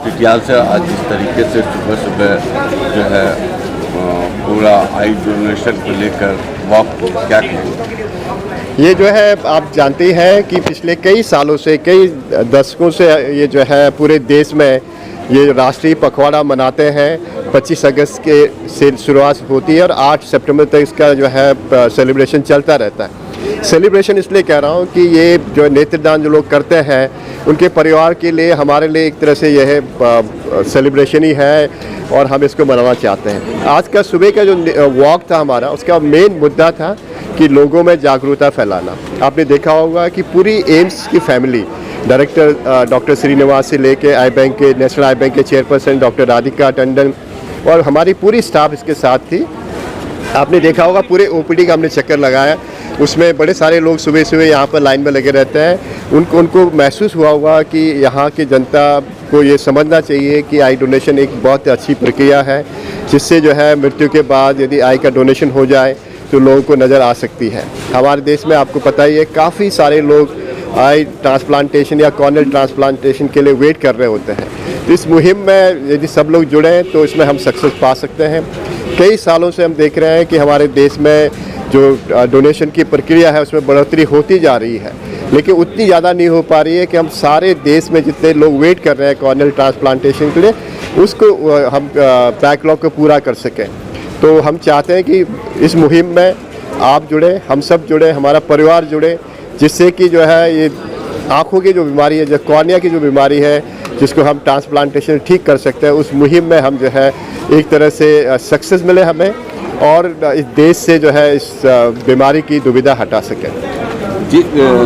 टिटियाल से आज इस तरीके से सुबह सुबह जो है पूरा आई डोनेशन को लेकर वॉक, क्या कहेंगे? ये जो है आप जानते हैं कि पिछले कई सालों से, कई दशकों से ये जो है पूरे देश में ये राष्ट्रीय पखवाड़ा मनाते हैं। 25 अगस्त के से शुरुआत होती है और 8 सितंबर तक इसका जो है सेलिब्रेशन चलता रहता है। सेलिब्रेशन इसलिए कह रहा हूँ कि ये जो नेत्रदान जो लोग करते हैं उनके परिवार के लिए, हमारे लिए एक तरह से यह सेलिब्रेशन ही है और हम इसको मनाना चाहते हैं। आज का सुबह का जो वॉक था हमारा, उसका मेन मुद्दा था कि लोगों में जागरूकता फैलाना। आपने देखा होगा कि पूरी एम्स की फैमिली, डायरेक्टर डॉक्टर श्रीनिवास से लेके आई बैंक के, नेशनल आई बैंक के चेयरपर्सन डॉक्टर राधिका टंडन और हमारी पूरी स्टाफ इसके साथ थी। आपने देखा होगा पूरे ओपीडी का हमने चक्कर लगाया, उसमें बड़े सारे लोग सुबह सुबह यहाँ पर लाइन में लगे रहते हैं। उनको महसूस हुआ होगा कि यहाँ की जनता को ये समझना चाहिए कि आई डोनेशन एक बहुत अच्छी प्रक्रिया है, जिससे जो है मृत्यु के बाद यदि आई का डोनेशन हो जाए तो लोगों को नज़र आ सकती है। हमारे देश में आपको पता ही है काफ़ी सारे लोग आई ट्रांसप्लांटेशन या कॉर्नियल ट्रांसप्लांटेशन के लिए वेट कर रहे होते हैं। तो इस मुहिम में यदि सब लोग जुड़ें तो इसमें हम सक्सेस पा सकते हैं। कई सालों से हम देख रहे हैं कि हमारे देश में जो डोनेशन की प्रक्रिया है उसमें बढ़ोतरी होती जा रही है, लेकिन उतनी ज़्यादा नहीं हो पा रही है कि हम सारे देश में जितने लोग वेट कर रहे हैं कॉर्नियल ट्रांसप्लांटेशन के लिए, उसको हम बैकलॉग को पूरा कर सकें। तो हम चाहते हैं कि इस मुहिम में आप जुड़े, हम सब जुड़े, हमारा परिवार जुड़े, जिससे कि जो है ये आँखों की जो बीमारी है, जो कॉर्निया की जो बीमारी है, जिसको हम ट्रांसप्लांटेशन ठीक कर सकते हैं, उस मुहिम में हम जो है एक तरह से सक्सेस मिले हमें और इस देश से जो है इस बीमारी की दुविधा हटा सकें। जी,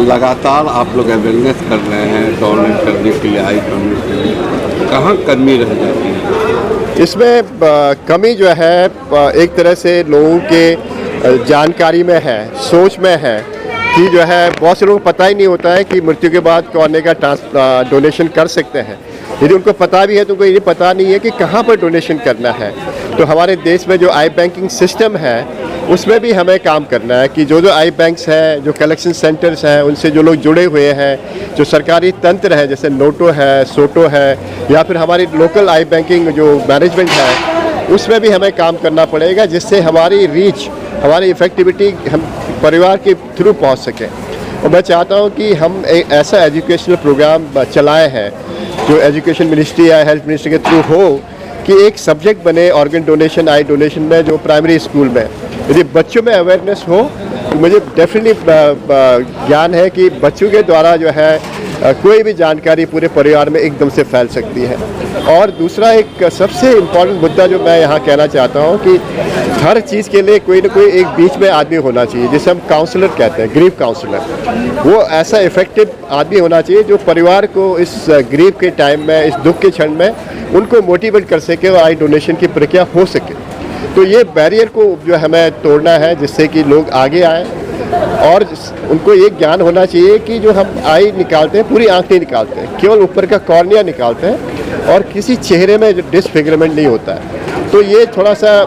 लगातार आप लोग अवेयरनेस कर रहे हैं डोनेट करने के लिए, आई डोनेट के लिए, कहाँ कमी रह जाती है? इसमें कमी जो है एक तरह से लोगों के जानकारी में है, सोच में है कि जो है बहुत से लोगों को पता ही नहीं होता है कि मृत्यु के बाद कॉर्निया का डोनेशन कर सकते हैं। यदि उनको पता भी है तो उनको ये पता नहीं है कि कहाँ पर डोनेशन करना है। तो हमारे देश में जो आई बैंकिंग सिस्टम है उसमें भी हमें काम करना है कि जो आई बैंक्स हैं, जो कलेक्शन सेंटर्स हैं, उनसे जो लोग जुड़े हुए हैं, जो सरकारी तंत्र है जैसे नोटो है, सोटो है, या फिर हमारी लोकल आई बैंकिंग जो मैनेजमेंट है, उसमें भी हमें काम करना पड़ेगा, जिससे हमारी रीच, हमारी इफ़ेक्टिविटी हम परिवार के थ्रू पहुंच सकें। और मैं चाहता हूं कि हम एक ऐसा एजुकेशनल प्रोग्राम चलाए हैं जो एजुकेशन मिनिस्ट्री या हेल्थ मिनिस्ट्री के थ्रू हो, कि एक सब्जेक्ट बने ऑर्गन डोनेशन, आई डोनेशन में, जो प्राइमरी स्कूल में यदि बच्चों में अवेयरनेस हो तो मुझे डेफिनेटली ज्ञान है कि बच्चों के द्वारा जो है कोई भी जानकारी पूरे परिवार में एकदम से फैल सकती है। और दूसरा एक सबसे इम्पॉर्टेंट मुद्दा जो मैं यहाँ कहना चाहता हूँ कि हर चीज़ के लिए कोई ना कोई एक बीच में आदमी होना चाहिए, जिसे हम काउंसलर कहते हैं, ग्रीफ काउंसलर। वो ऐसा इफेक्टिव आदमी होना चाहिए जो परिवार को इस ग्रीफ के टाइम में, इस दुख के क्षण में उनको मोटिवेट कर सके और आई डोनेशन की प्रक्रिया हो सके। तो ये बैरियर को जो हमें तोड़ना है, जिससे कि लोग आगे आएँ और उनको ये ज्ञान होना चाहिए कि जो हम आई निकालते हैं पूरी आँख नहीं निकालते हैं, केवल ऊपर का कॉर्निया निकालते हैं और किसी चेहरे में जो डिसफिगरमेंट नहीं होता है। तो ये थोड़ा सा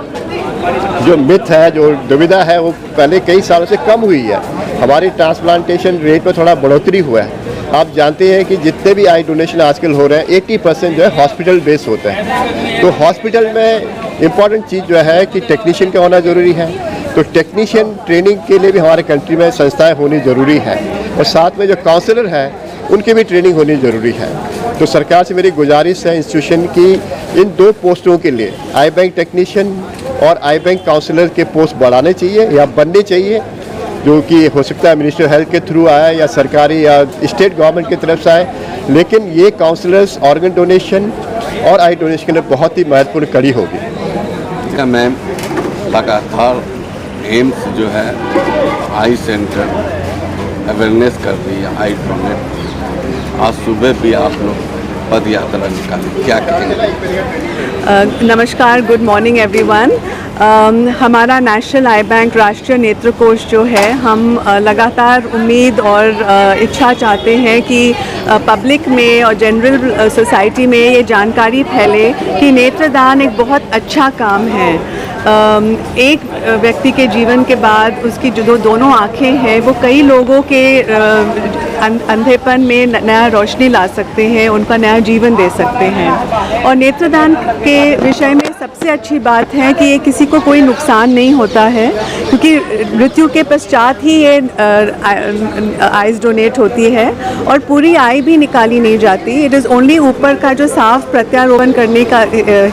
जो मिथ है, जो दुविधा है, वो पहले कई सालों से कम हुई है। हमारी ट्रांसप्लांटेशन रेट में थोड़ा बढ़ोतरी हुआ है। आप जानते हैं कि जितने भी आई डोनेशन आजकल हो रहे हैं 80% जो है हॉस्पिटल बेस होते हैं। तो हॉस्पिटल में इम्पॉर्टेंट चीज़ जो है कि टेक्नीशियन का होना ज़रूरी है। तो टेक्नीशियन ट्रेनिंग के लिए भी हमारे कंट्री में संस्थाएं होनी ज़रूरी है, और साथ में जो काउंसलर हैं उनकी भी ट्रेनिंग होनी ज़रूरी है। तो सरकार से मेरी गुजारिश है इंस्टीट्यूशन की, इन 2 पोस्टों के लिए आई बैंक टेक्नीशियन और आई बैंक काउंसलर के पोस्ट बढ़ाने चाहिए या बनने चाहिए, जो कि हो सकता है मिनिस्ट्री ऑफ हेल्थ के थ्रू आए या सरकारी या स्टेट गवर्नमेंट की तरफ से आए। लेकिन ये काउंसलर्स ऑर्गन डोनेशन और आई डोनेशन के लिए बहुत ही महत्वपूर्ण कड़ी होगी। मैम, लगातार एम्स जो है आई सेंटर अवेयरनेस कर रही है आई डोनेट। आज सुबह भी आप लोग पद यात्रा निकाली, क्या कहेंगे? नमस्कार, गुड मॉर्निंग एवरीवन। हमारा नेशनल आई बैंक राष्ट्रीय नेत्र कोष जो है, हम लगातार उम्मीद और इच्छा चाहते हैं कि पब्लिक में और जनरल सोसाइटी में ये जानकारी फैले कि नेत्रदान एक बहुत अच्छा काम है। एक व्यक्ति के जीवन के बाद उसकी जो दोनों आँखें हैं वो कई लोगों के अंधेपन में नया रोशनी ला सकते हैं, उनका नया जीवन दे सकते हैं। और नेत्रदान के विषय में सबसे अच्छी बात है कि ये किसी को कोई नुकसान नहीं होता है, क्योंकि मृत्यु के पश्चात ही ये आइज़ डोनेट होती है और पूरी आई भी निकाली नहीं जाती। इट इज़ ओनली ऊपर का जो साफ प्रत्यारोपण करने का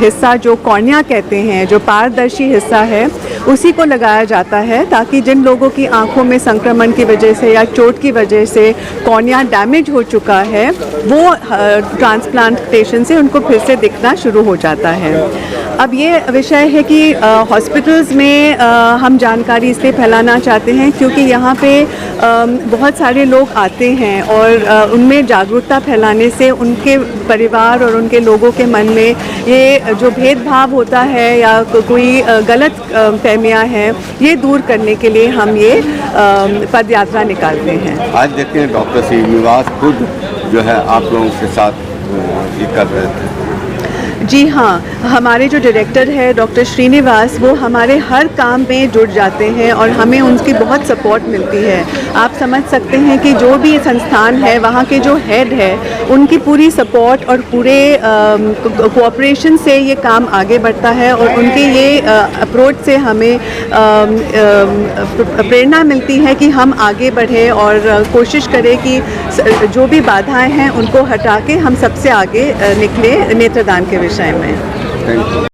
हिस्सा, जो कॉर्निया कहते हैं, जो पारदर्शी हिस्सा है, उसी को लगाया जाता है, ताकि जिन लोगों की आंखों में संक्रमण की वजह से या चोट की वजह से कॉर्निया डैमेज हो चुका है, वो ट्रांसप्लांटेशन से उनको फिर से दिखना शुरू हो जाता है। अब ये विषय है कि हॉस्पिटल्स में हम जानकारी इसलिए फैलाना चाहते हैं क्योंकि यहाँ पे बहुत सारे लोग आते हैं और उनमें जागरूकता फैलाने से उनके परिवार और उनके लोगों के मन में ये जो भेदभाव होता है या कोई गलत फहमियाँ हैं, ये दूर करने के लिए हम ये पद यात्रा निकालते हैं। आज देखते हैं डॉक्टर श्रीनिवास खुद जो है आप लोगों के साथ ये कर रहे थे। जी हाँ, हमारे जो डायरेक्टर है डॉक्टर श्रीनिवास, वो हमारे हर काम में जुड़ जाते हैं और हमें उनकी बहुत सपोर्ट मिलती है। आप समझ सकते हैं कि जो भी संस्थान है, वहाँ के जो हेड है, उनकी पूरी सपोर्ट और पूरे कोऑपरेशन से ये काम आगे बढ़ता है और उनके ये अप्रोच से हमें प्रेरणा मिलती है कि हम आगे बढ़ें और कोशिश करें कि जो भी बाधाएं हैं उनको हटा के हम सबसे आगे निकले नेत्रदान के विषय में। Thank you.